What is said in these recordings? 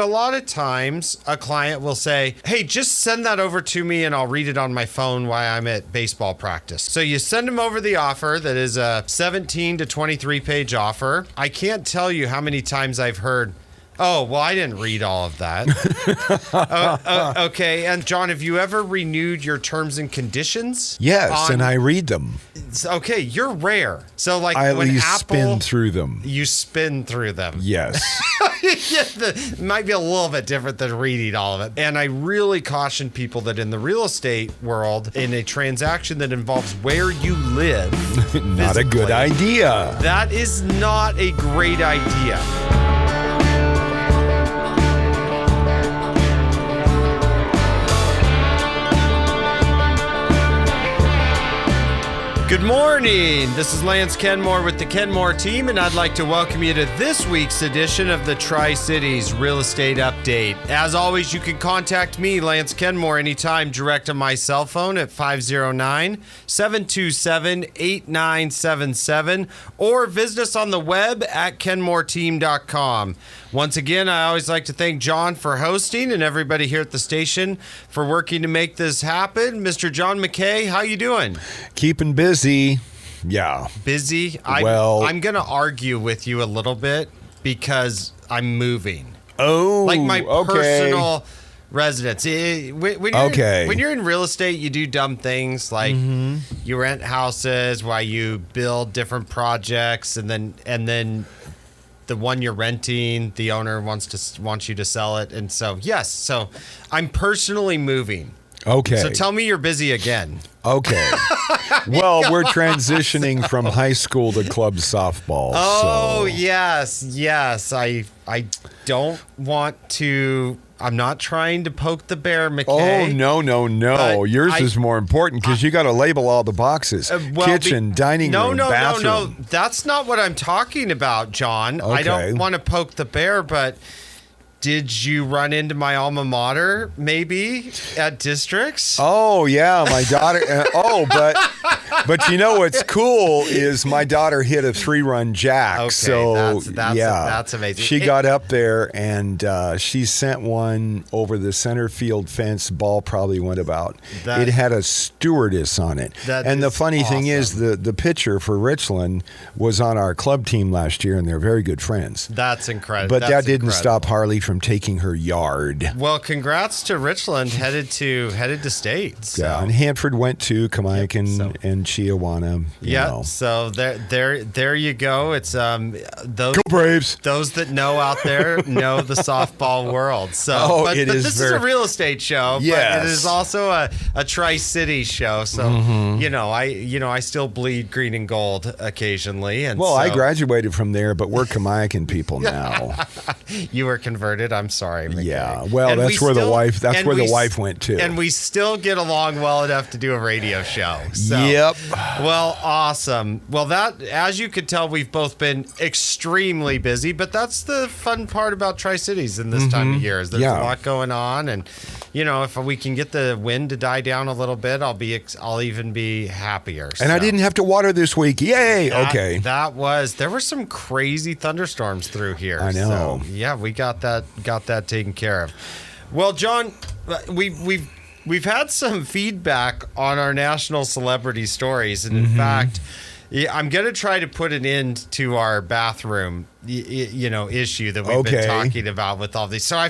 A lot of times a client will say, hey, just send that over to me and I'll read it on my phone while I'm at baseball practice. So you send them over the offer that is a 17 to 23 page offer. I can't tell you how many times I've heard, oh, well, I didn't read all of that. Okay. And John, have you ever renewed your terms and conditions? Yes, and I read them. Okay, you're rare. So like I at when least Apple, spin through them. You spin through them. Yes. It might be a little bit different than reading all of it. And I really caution people that in the real estate world, in a transaction that involves where you live, not a good idea. That is not a great idea. Good morning. This is Lance Kenmore with the Kenmore team, and I'd like to welcome you to this week's edition of the Tri-Cities Real Estate Update. As always, you can contact me, Lance Kenmore, anytime direct on my cell phone at 509-727-8977 or visit us on the web at kenmoreteam.com. Once again, I always like to thank John for hosting and everybody here at the station for working to make this happen. Mr. John McKay, how you doing? Keeping busy. Yeah. Busy? Well, I'm going to argue with you a little bit because I'm moving. Oh, like my okay. personal residence. When you're in real estate, you do dumb things like you rent houses while you build different projects, and then the one you're renting, the owner wants you to sell it. And so, yes, so I'm personally moving. Okay. So tell me you're busy again. Okay. Well, we're transitioning from high school to club softball. Oh, so. yes. I don't want to... I'm not trying to poke the bear, McKay. Oh, no. Yours is more important because you got to label all the boxes. Kitchen, dining room, bathroom. No. That's not what I'm talking about, John. Okay. I don't want to poke the bear, but did you run into my alma mater maybe at Districts? Oh, yeah, my daughter. But you know what's cool is my daughter hit a 3-run jack. Okay, so that's amazing. She got up there and she sent one over the center field fence. Ball probably went about. It had a stewardess on it. And the funny thing is the pitcher for Richland was on our club team last year, and they're very good friends. That's incredible. But that didn't stop Harley from taking her yard. Well, congrats to Richland, headed to state. So. Yeah, and Hanford went to Kamaikan and Chiawana. Yeah, so there you go. It's those go Braves. Those that know out there know the softball world. So, but this is a real estate show. Yes. But it is also a Tri-City show. So I still bleed green and gold occasionally. And I graduated from there, but we're Kamaikan people now. You were converted. I'm sorry, McKay. Yeah, well, that's where the wife went to. And we still get along well enough to do a radio show. So. Yep. Well, awesome. Well, that, as you could tell, we've both been extremely busy, but that's the fun part about Tri-Cities in this time of year is there's a lot going on, and if we can get the wind to die down a little bit, I'll even be happier. And I didn't have to water this week. Yay! There were some crazy thunderstorms through here. I know. So, yeah, we got that taken care of. Well, John, we've had some feedback on our national celebrity stories, and in fact, I'm going to try to put an end to our bathroom, issue that we've been talking about with all these. So I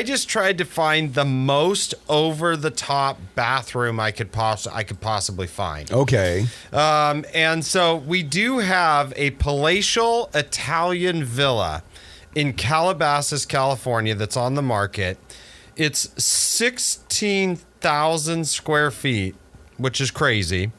just tried to find the most over-the-top bathroom I could possibly find. Okay. And so we do have a palatial Italian villa in Calabasas, California, that's on the market. It's 16,000 square feet, which is crazy.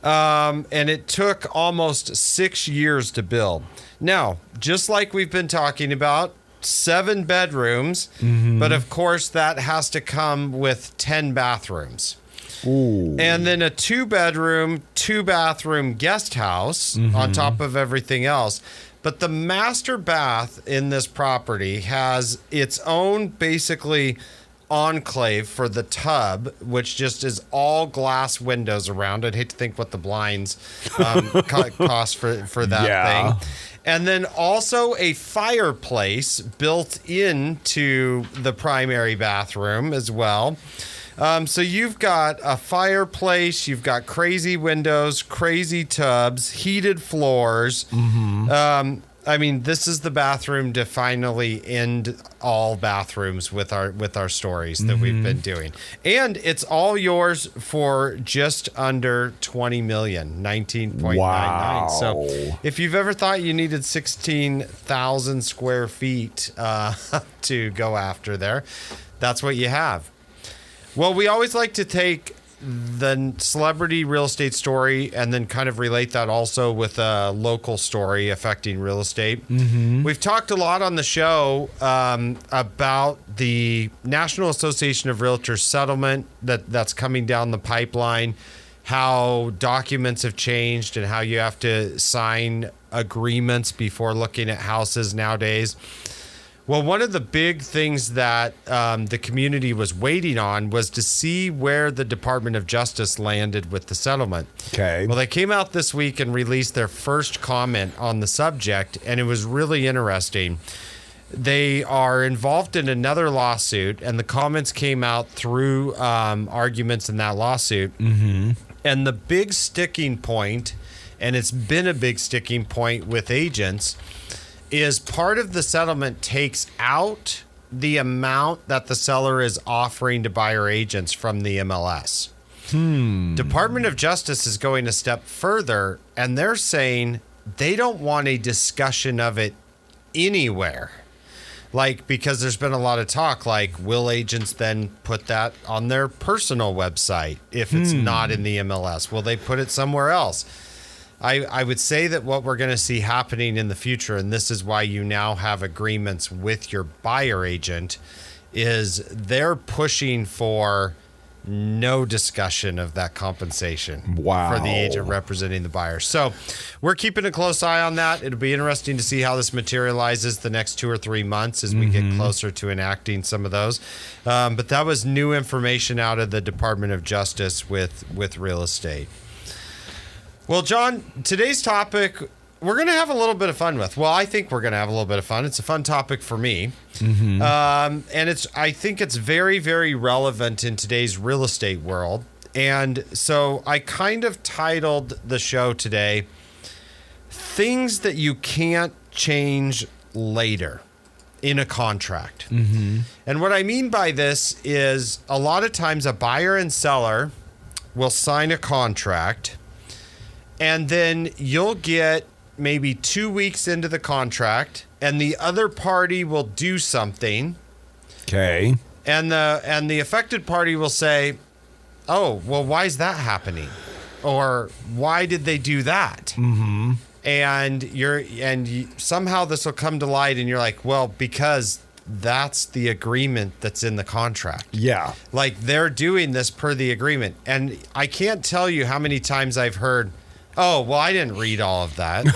And it took almost 6 years to build. Now, just like we've been talking about, 7 bedrooms, but of course that has to come with 10 bathrooms. Ooh. And then a 2-bedroom, 2-bathroom guest house on top of everything else. But the master bath in this property has its own basically enclave for the tub, which just is all glass windows around. I'd hate to think what the blinds cost for that thing. And then also a fireplace built into the primary bathroom as well. So you've got a fireplace, you've got crazy windows, crazy tubs, heated floors. I mean, this is the bathroom to finally end all bathrooms with our stories that we've been doing. And it's all yours for just under 20 million, 19.99. Wow. So if you've ever thought you needed 16,000 square feet to go after there, that's what you have. Well, we always like to take the celebrity real estate story and then kind of relate that also with a local story affecting real estate. We've talked a lot on the show about the National Association of Realtors settlement that's coming down the pipeline, how documents have changed and how you have to sign agreements before looking at houses nowadays. Well, one of the big things that the community was waiting on was to see where the Department of Justice landed with the settlement. Okay. Well, they came out this week and released their first comment on the subject, and it was really interesting. They are involved in another lawsuit, and the comments came out through arguments in that lawsuit. And the big sticking point, and it's been a big sticking point with agents, is part of the settlement takes out the amount that the seller is offering to buyer agents from the MLS. Department of Justice is going a step further, and they're saying they don't want a discussion of it anywhere. Like, because there's been a lot of talk, like, will agents then put that on their personal website if it's not in the MLS? Will they put it somewhere else? I would say that what we're going to see happening in the future, and this is why you now have agreements with your buyer agent, is they're pushing for no discussion of that compensation for the agent representing the buyer. So we're keeping a close eye on that. It'll be interesting to see how this materializes the next 2 or 3 months as we get closer to enacting some of those. But that was new information out of the Department of Justice with real estate. Well, John, today's topic, we're going to have a little bit of fun with. Well, I think we're going to have a little bit of fun. It's a fun topic for me. And I think it's very, very relevant in today's real estate world. And so I kind of titled the show today, Things That You Can't Change Later in a Contract. And what I mean by this is a lot of times a buyer and seller will sign a contract, and then you'll get maybe 2 weeks into the contract, and the other party will do something. Okay. And the affected party will say, "Oh, well, why is that happening?" Or "Why did they do that?" And somehow this will come to light, and you're like, "Well, because that's the agreement that's in the contract." Yeah. Like, they're doing this per the agreement. And I can't tell you how many times I've heard, "Oh, well, I didn't read all of that."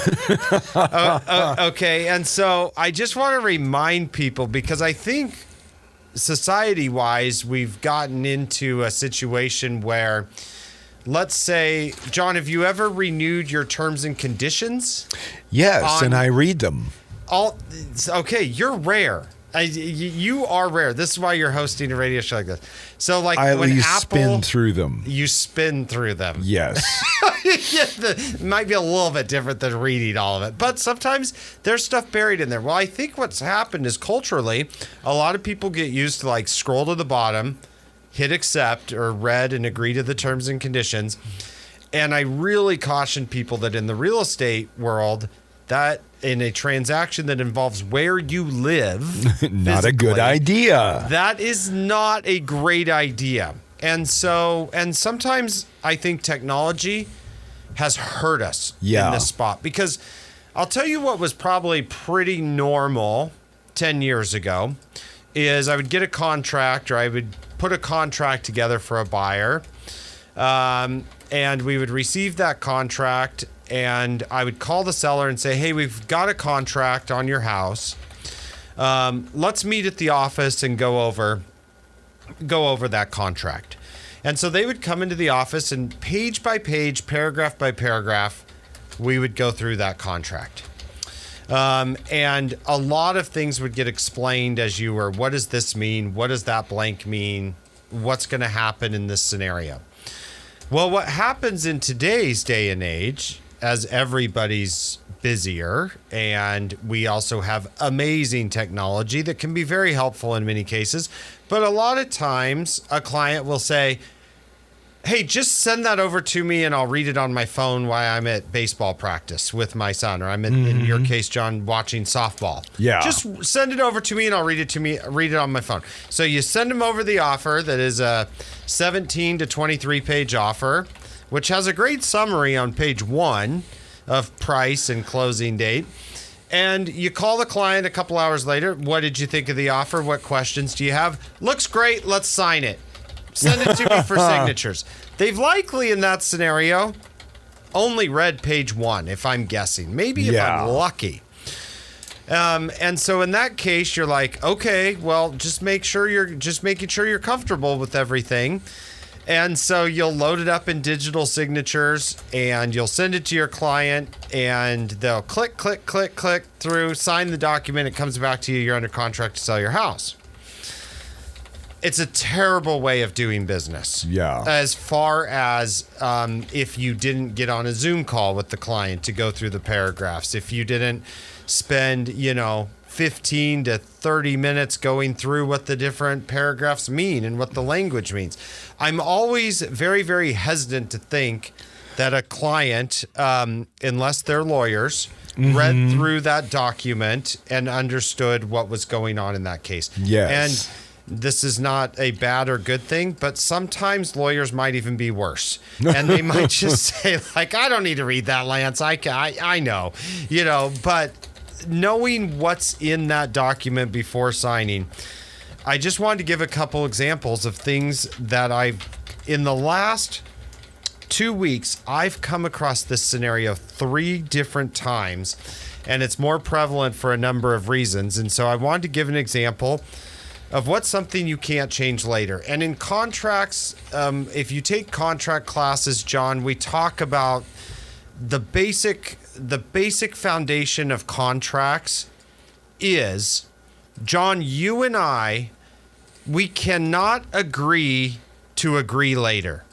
Okay. And so I just want to remind people, because I think society-wise, we've gotten into a situation where, let's say, John, have you ever renewed your terms and conditions? Yes, and I read them. Okay, you're rare. You are rare. This is why you're hosting a radio show like this. So, like, I at when least Apple, spin through them. You spin through them. Yes. It might be a little bit different than reading all of it, but sometimes there's stuff buried in there. Well, I think what's happened is culturally, a lot of people get used to, like, scroll to the bottom, hit accept or read and agree to the terms and conditions. And I really caution people that in the real estate world, that in a transaction that involves where you live, not a good idea. That is not a great idea. And sometimes I think technology has hurt us in this spot, because I'll tell you what was probably pretty normal 10 years ago is I would get a contract, or I would put a contract together for a buyer, and we would receive that contract, and I would call the seller and say, "Hey, we've got a contract on your house. Let's meet at the office and go over that contract." And so they would come into the office, and page by page, paragraph by paragraph, we would go through that contract. And a lot of things would get explained as you were, what does this mean? What does that blank mean? What's going to happen in this scenario? Well, what happens in today's day and age, as everybody's busier, and we also have amazing technology that can be very helpful in many cases, but a lot of times a client will say, hey, just send that over to me and I'll read it on my phone while I'm at baseball practice with my son, or I'm in your case, John, watching softball. Yeah. Just send it over to me and I'll read it on my phone. So you send them over the offer that is a 17 to 23 page offer, which has a great summary on page 1 of price and closing date. And you call the client a couple hours later. What did you think of the offer? What questions do you have? Looks great. Let's sign it. Send it to me for signatures. They've likely, in that scenario, only read page 1, if I'm guessing. Maybe if I'm lucky. And so in that case, you're like, okay, well, just making sure you're comfortable with everything. And so you'll load it up in digital signatures and you'll send it to your client and they'll click through, sign the document. It comes back to you. You're under contract to sell your house. It's a terrible way of doing business. Yeah. As far as if you didn't get on a Zoom call with the client to go through the paragraphs, if you didn't spend, 15 to 30 minutes going through what the different paragraphs mean and what the language means. I'm always very, very hesitant to think that a client, unless they're lawyers, read through that document and understood what was going on in that case. Yes. And this is not a bad or good thing, but sometimes lawyers might even be worse. And they might just say, like, I don't need to read that, Lance. I know, but knowing what's in that document before signing, I just wanted to give a couple examples of things that in the last 2 weeks, I've come across this scenario 3 different times, and it's more prevalent for a number of reasons. And so I wanted to give an example of what's something you can't change later. And in contracts, if you take contract classes, John, we talk about the basic foundation of contracts is, John, you and I, we cannot agree to agree later.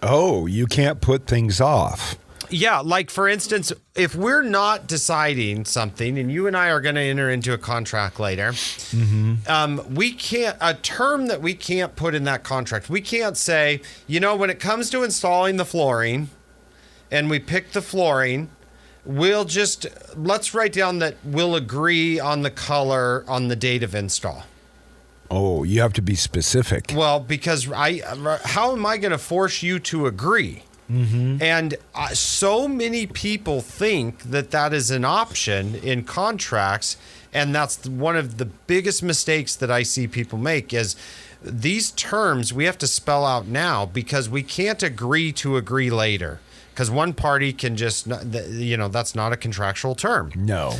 Oh, you can't put things off. Yeah, like for instance, if we're not deciding something and you and I are going to enter into a contract later, we can't, a term that we can't put in that contract, we can't say, when it comes to installing the flooring and we pick the flooring, let's write down that we'll agree on the color on the date of install. Oh, you have to be specific. Well, because how am I going to force you to agree? And so many people think that is an option in contracts, and that's one of the biggest mistakes that I see people make is these terms we have to spell out now because we can't agree to agree later because one party can just, that's not a contractual term. No.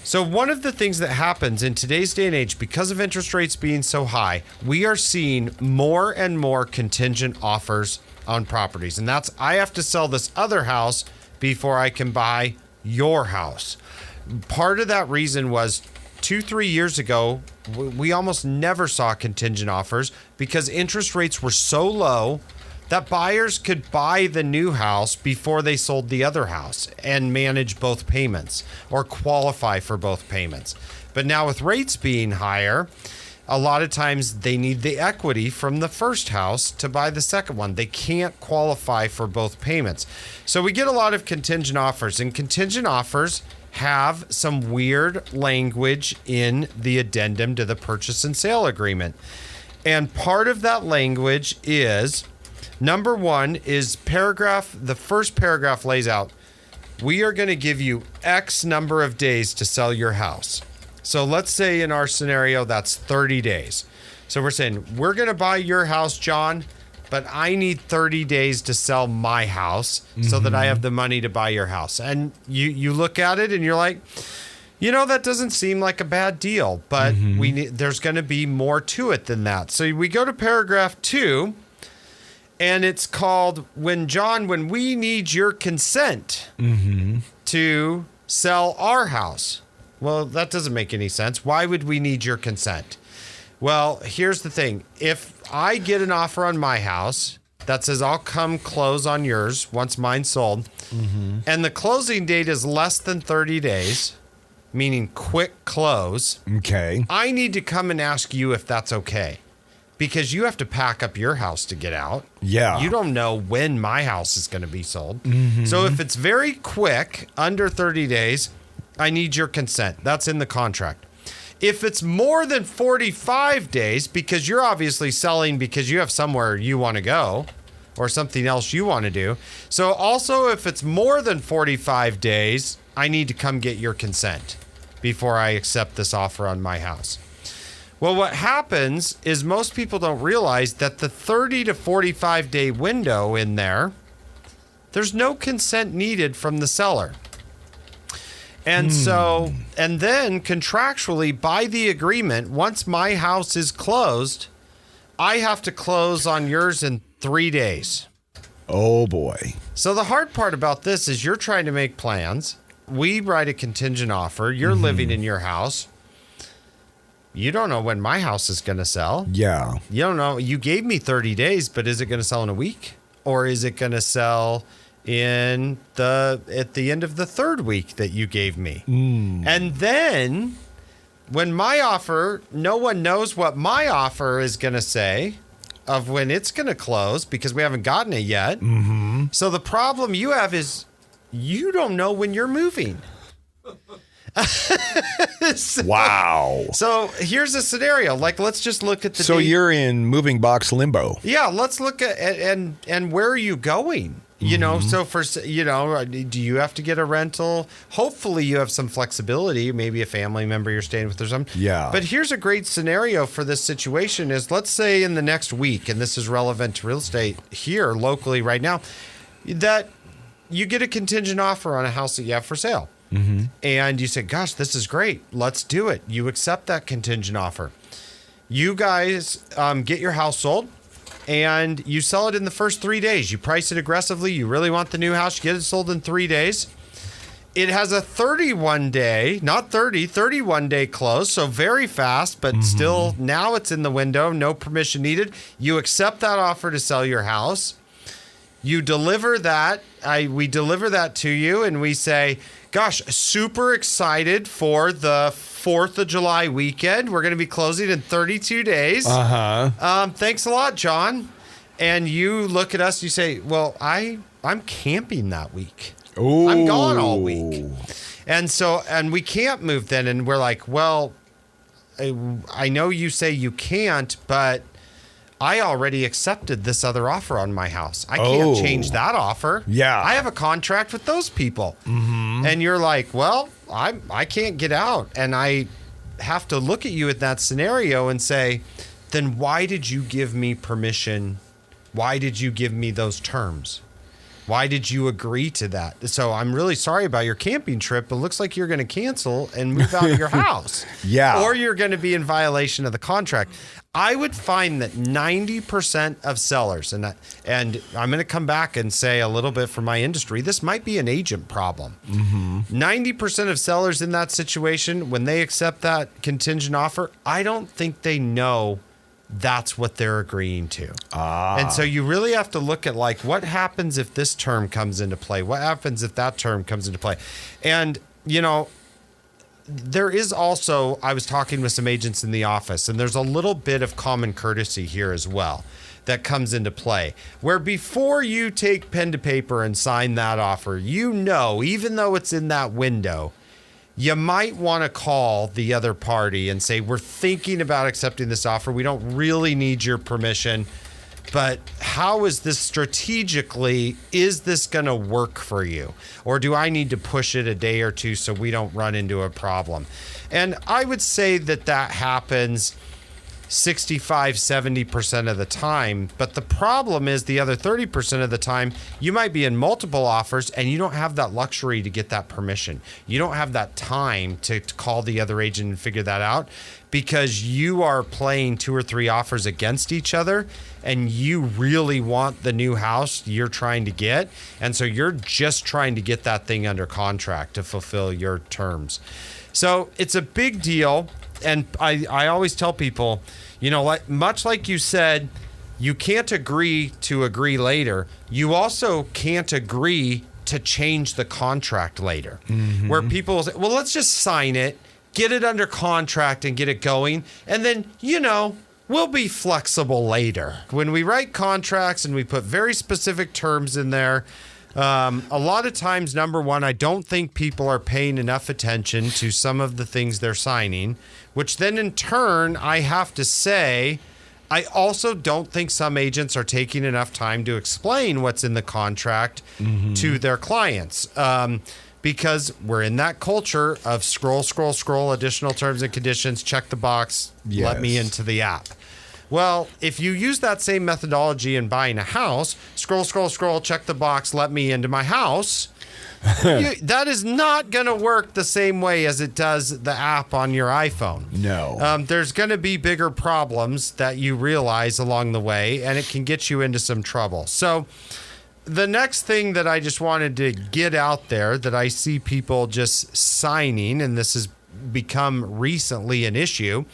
So one of the things that happens in today's day and age, because of interest rates being so high, we are seeing more and more contingent offers on properties. And that's, I have to sell this other house before I can buy your house. Part of that reason was 2-3 years ago, we almost never saw contingent offers because interest rates were so low that buyers could buy the new house before they sold the other house and manage both payments or qualify for both payments. But now with rates being higher, a lot of times they need the equity from the first house to buy the second one. They can't qualify for both payments. So we get a lot of contingent offers, and contingent offers have some weird language in the addendum to the purchase and sale agreement. And part of that language is, number 1 is the first paragraph lays out, we are going to give you X number of days to sell your house. So let's say in our scenario, that's 30 days. So we're saying, we're going to buy your house, John, but I need 30 days to sell my house so that I have the money to buy your house. And you look at it and you're like, that doesn't seem like a bad deal, but there's going to be more to it than that. So we go to paragraph 2, and it's called, when we need your consent to sell our house. Well, that doesn't make any sense. Why would we need your consent? Well, here's the thing. If I get an offer on my house that says I'll come close on yours once mine's sold, and the closing date is less than 30 days, meaning quick close, okay, I need to come and ask you if that's okay. Because you have to pack up your house to get out. Yeah. You don't know when my house is going to be sold. So if it's very quick, under 30 days, I need your consent. That's in the contract. If it's more than 45 days, because you're obviously selling because you have somewhere you want to go or something else you want to do. So also, if it's more than 45 days, I need to come get your consent before I accept this offer on my house. Well, what happens is most people don't realize that the 30 to 45 day window in there's no consent needed from the seller. And so, and then contractually by the agreement, once my house is closed, I have to close on yours in 3 days. Oh boy. So the hard part about this is you're trying to make plans. We write a contingent offer. You're living in your house. You don't know when my house is going to sell. Yeah. You don't know. You gave me 30 days, but is it going to sell in a week? Or is it going to sell at the end of the third week that you gave me? And then when my offer, no one knows what my offer is going to say of when it's going to close because we haven't gotten it yet. So the problem you have is you don't know when you're moving. Wow. So here's a scenario. Like, let's just look at the So date. you're in moving box limbo. Yeah, let's look at and where are you going? You know, so do you have to get a rental? Hopefully you have some flexibility, maybe a family member you're staying with or something. Yeah. But here's a great scenario for this situation is, let's say in the next week, and this is relevant to real estate here locally right now, that you get a contingent offer on a house that you have for sale. And you say, gosh, this is great. Let's do it. You accept that contingent offer. You guys get your house sold and you sell it in the first 3 days. You price it aggressively. You really want the new house. You get it sold in 3 days. It has a 31 day, not 30, 31 day close. So very fast, but still now it's in the window. No permission needed. You accept that offer to sell your house. You deliver that. We deliver that to you and we say, gosh, super excited for the 4th of July weekend. We're going to be closing in 32 days. Thanks a lot, John. And you look at us, you say, well, I'm camping that week. Ooh. I'm gone all week. And we can't move then. And we're like, well, I know you say you can't, but I already accepted this other offer on my house. I can't change that offer. Yeah. I have a contract with those people. And you're like, well, I can't get out. And I have to look at you at that scenario and say, then why did you give me permission? Why did you give me those terms? Why did you agree to that? So I'm really sorry about your camping trip. It looks like you're going to cancel and move out of your house. Yeah. Or you're going to be in violation of the contract. I would find that 90% of sellers, and I'm going to come back and say a little bit for my industry, this might be an agent problem. 90% of sellers in that situation, when they accept that contingent offer, I don't think they know that's what they're agreeing to. And so you really have to look at, like, what happens if this term comes into play? What happens if that term comes into play? And, you know, there is also, I was talking with some agents in the office, and there's a little bit of common courtesy here as well that comes into play, where before you take pen to paper and sign that offer, you know, even though it's in that window, you might want to call the other party and say, we're thinking about accepting this offer. We don't really need your permission, but how is this strategically, is this going to work for you? Or do I need to push it a day or two so we don't run into a problem? And I would say that happens 65, 70% of the time. But the problem is the other 30% of the time, you might be in multiple offers and you don't have that luxury to get that permission. You don't have that time to call the other agent and figure that out because you are playing 2 or 3 offers against each other and you really want the new house you're trying to get. And so you're just trying to get that thing under contract to fulfill your terms. So it's a big deal. And I always tell people, much like you said, you can't agree to agree later. You also can't agree to change the contract later. Mm-hmm. Where people will say, well, let's just sign it, get it under contract and get it going. And then, we'll be flexible later. When we write contracts and we put very specific terms in there, a lot of times, number one, I don't think people are paying enough attention to some of the things they're signing, which then in turn, I have to say, I also don't think some agents are taking enough time to explain what's in the contract to their clients. Because we're in that culture of scroll, additional terms and conditions, check the box, let me into the app. Well, if you use that same methodology in buying a house, scroll, check the box, let me into my house, that is not going to work the same way as it does the app on your iPhone. No. There's going to be bigger problems that you realize along the way, and it can get you into some trouble. So the next thing that I just wanted to get out there that I see people just signing, and this has become recently an issue,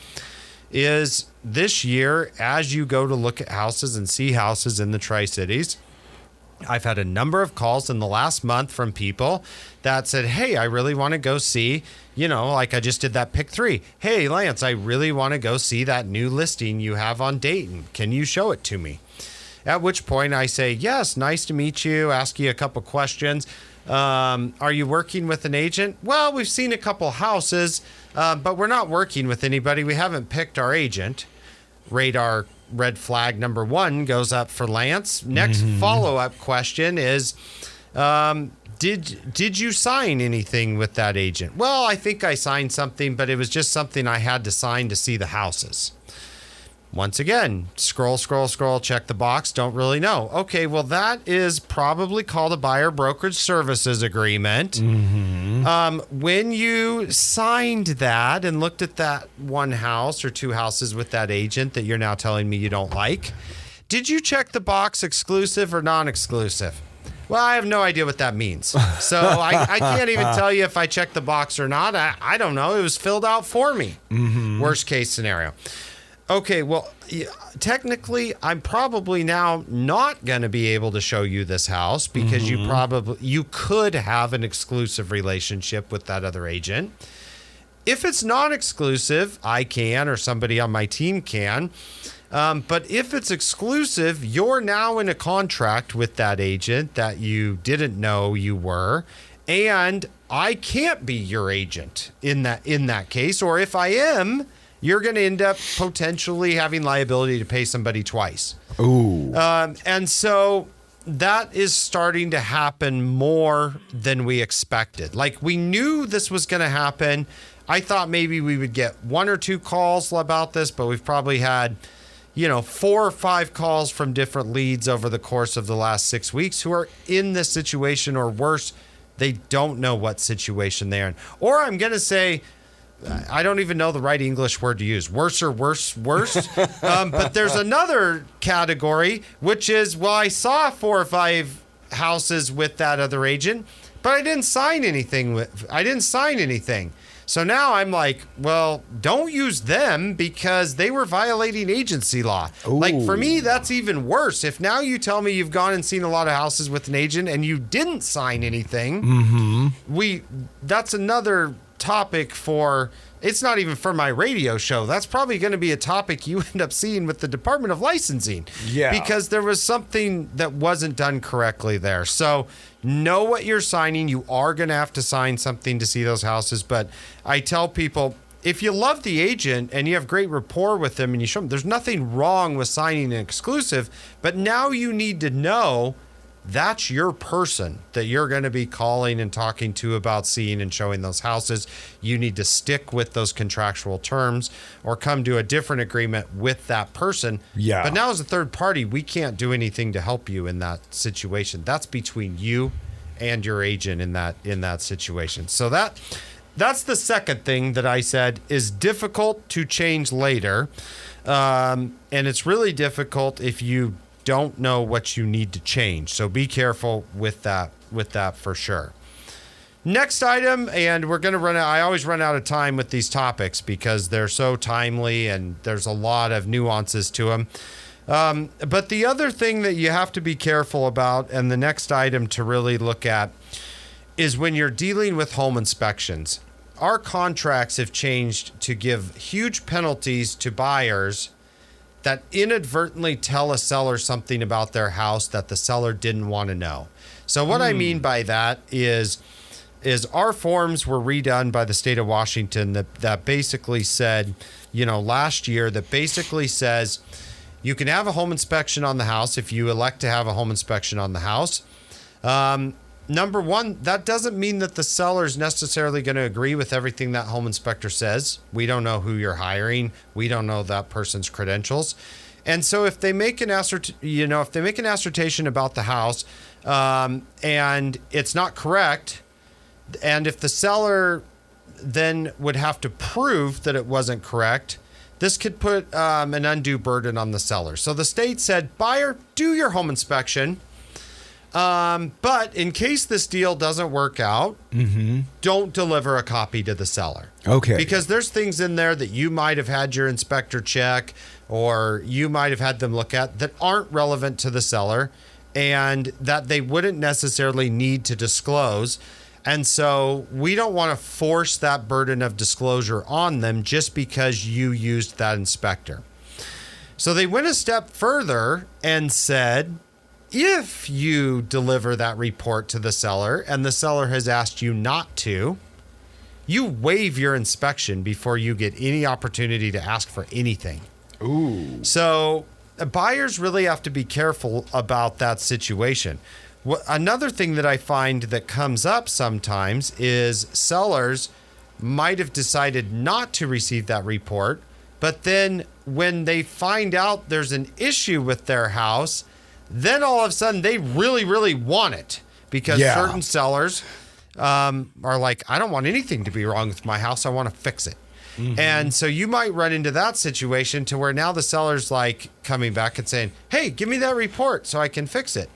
is this year, as you go to look at houses and see houses in the Tri-Cities, I've had a number of calls in the last month from people that said, hey, I really want to go see, like I just did that pick 3. Hey, Lance, I really want to go see that new listing you have on Dayton. Can you show it to me? At which point I say, yes, nice to meet you, ask you a couple questions. Are you working with an agent? Well, we've seen a couple houses, but we're not working with anybody. We haven't picked our agent. Radar red flag number 1 goes up for Lance. Next follow-up question is, did you sign anything with that agent? Well, I think I signed something, but it was just something I had to sign to see the houses. Once again, scroll, check the box, don't really know. Okay, well, that is probably called a buyer brokerage services agreement. When you signed that and looked at that one house or 2 houses with that agent that you're now telling me you don't like, did you check the box exclusive or non-exclusive? Well, I have no idea what that means. So I can't even tell you if I checked the box or not. I don't know. It was filled out for me. Worst case scenario. Okay, well, technically, I'm probably now not going to be able to show you this house because you could have an exclusive relationship with that other agent. If it's non-exclusive, I can, or somebody on my team can. But if it's exclusive, you're now in a contract with that agent that you didn't know you were, and I can't be your agent in that case. Or if I am, you're going to end up potentially having liability to pay somebody twice. Ooh. And so that is starting to happen more than we expected. Like, we knew this was going to happen. I thought maybe we would get 1 or 2 calls about this, but we've probably had, 4 or 5 calls from different leads over the course of the last 6 weeks who are in this situation, or worse, they don't know what situation they're in. Or I'm going to say, I don't even know the right English word to use. Worse. But there's another category, which is, well, I saw 4 or 5 houses with that other agent, but I didn't sign anything. So now I'm like, well, don't use them because they were violating agency law. Ooh. Like, for me, that's even worse. If now you tell me you've gone and seen a lot of houses with an agent and you didn't sign anything, that's another topic for, it's not even for my radio show. That's probably going to be a topic you end up seeing with the Department of Licensing. Yeah. Because there was something that wasn't done correctly there. So know what you're signing. You are going to have to sign something to see those houses. But I tell people, if you love the agent and you have great rapport with them and you show them, there's nothing wrong with signing an exclusive. But now you need to know that's your person that you're going to be calling and talking to about seeing and showing those houses. You need to stick with those contractual terms or come to a different agreement with that person. Yeah. But now as a third party, we can't do anything to help you in that situation. That's between you and your agent in that situation. So that's the second thing that I said is difficult to change later. And it's really difficult if you don't know what you need to change. So be careful with that for sure. Next item, and we're going to run out. I always run out of time with these topics because they're so timely and there's a lot of nuances to them. But the other thing that you have to be careful about, and the next item to really look at, is when you're dealing with home inspections. Our contracts have changed to give huge penalties to buyers that inadvertently tell a seller something about their house that the seller didn't want to know. So what I mean by that is our forms were redone by the state of Washington that basically said, last year, that basically says you can have a home inspection on the house if you elect to have a home inspection on the house. Number one, that doesn't mean that the seller is necessarily going to agree with everything that home inspector says. We don't know who you're hiring. We don't know that person's credentials. And so if they make an assertion about the house and it's not correct, and if the seller then would have to prove that it wasn't correct, this could put an undue burden on the seller. So the state said, buyer, do your home inspection. But in case this deal doesn't work out, don't deliver a copy to the seller. Okay. Because there's things in there that you might have had your inspector check or you might have had them look at that aren't relevant to the seller and that they wouldn't necessarily need to disclose. And so we don't want to force that burden of disclosure on them just because you used that inspector. So they went a step further and said, if you deliver that report to the seller and the seller has asked you not to, you waive your inspection before you get any opportunity to ask for anything. Ooh. So buyers really have to be careful about that situation. Another thing that I find that comes up sometimes is sellers might have decided not to receive that report, but then when they find out there's an issue with their house, then all of a sudden they really, really want it because certain sellers are like, I don't want anything to be wrong with my house. I want to fix it. And so you might run into that situation to where now the seller's like coming back and saying, hey, give me that report so I can fix it.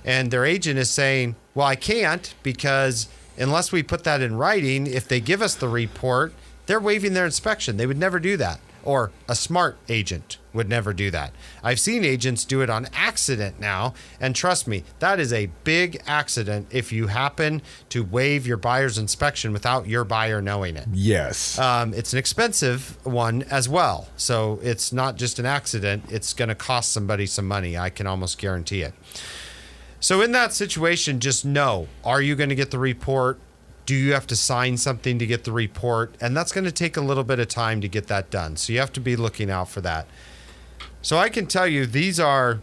And their agent is saying, well, I can't because unless we put that in writing, if they give us the report, they're waiving their inspection. They would never do that. Or a smart agent would never do that. I've seen agents do it on accident now. And trust me, that is a big accident if you happen to waive your buyer's inspection without your buyer knowing it. Yes. It's an expensive one as well. So it's not just an accident. It's going to cost somebody some money. I can almost guarantee it. So in that situation, just know, are you going to get the report? Do you have to sign something to get the report? And that's going to take a little bit of time to get that done. So you have to be looking out for that. So I can tell you these are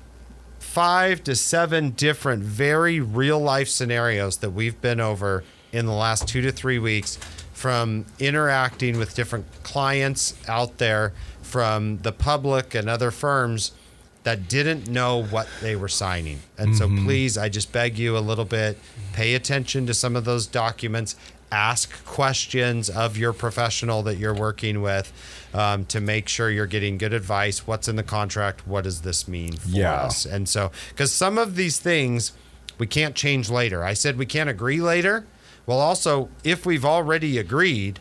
5 to 7 different very real life scenarios that we've been over in the last 2 to 3 weeks from interacting with different clients out there from the public and other firms that didn't know what they were signing. And so please, I just beg you a little bit, pay attention to some of those documents, ask questions of your professional that you're working with to make sure you're getting good advice. What's in the contract? What does this mean for us? And so, because some of these things we can't change later. I said we can't agree later. Well, also, if we've already agreed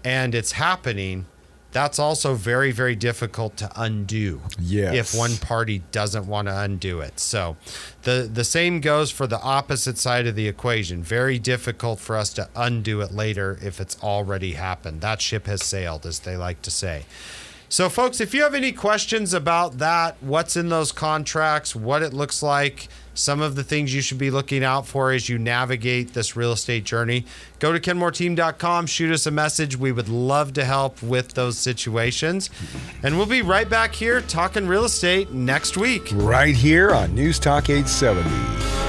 and it's happening, that's also very, very difficult to undo if one party doesn't want to undo it. So the same goes for the opposite side of the equation. Very difficult for us to undo it later if it's already happened. That ship has sailed, as they like to say. So, folks, if you have any questions about that, what's in those contracts, what it looks like, some of the things you should be looking out for as you navigate this real estate journey, go to kenmoreteam.com, shoot us a message. We would love to help with those situations. And we'll be right back here talking real estate next week. Right here on News Talk 870.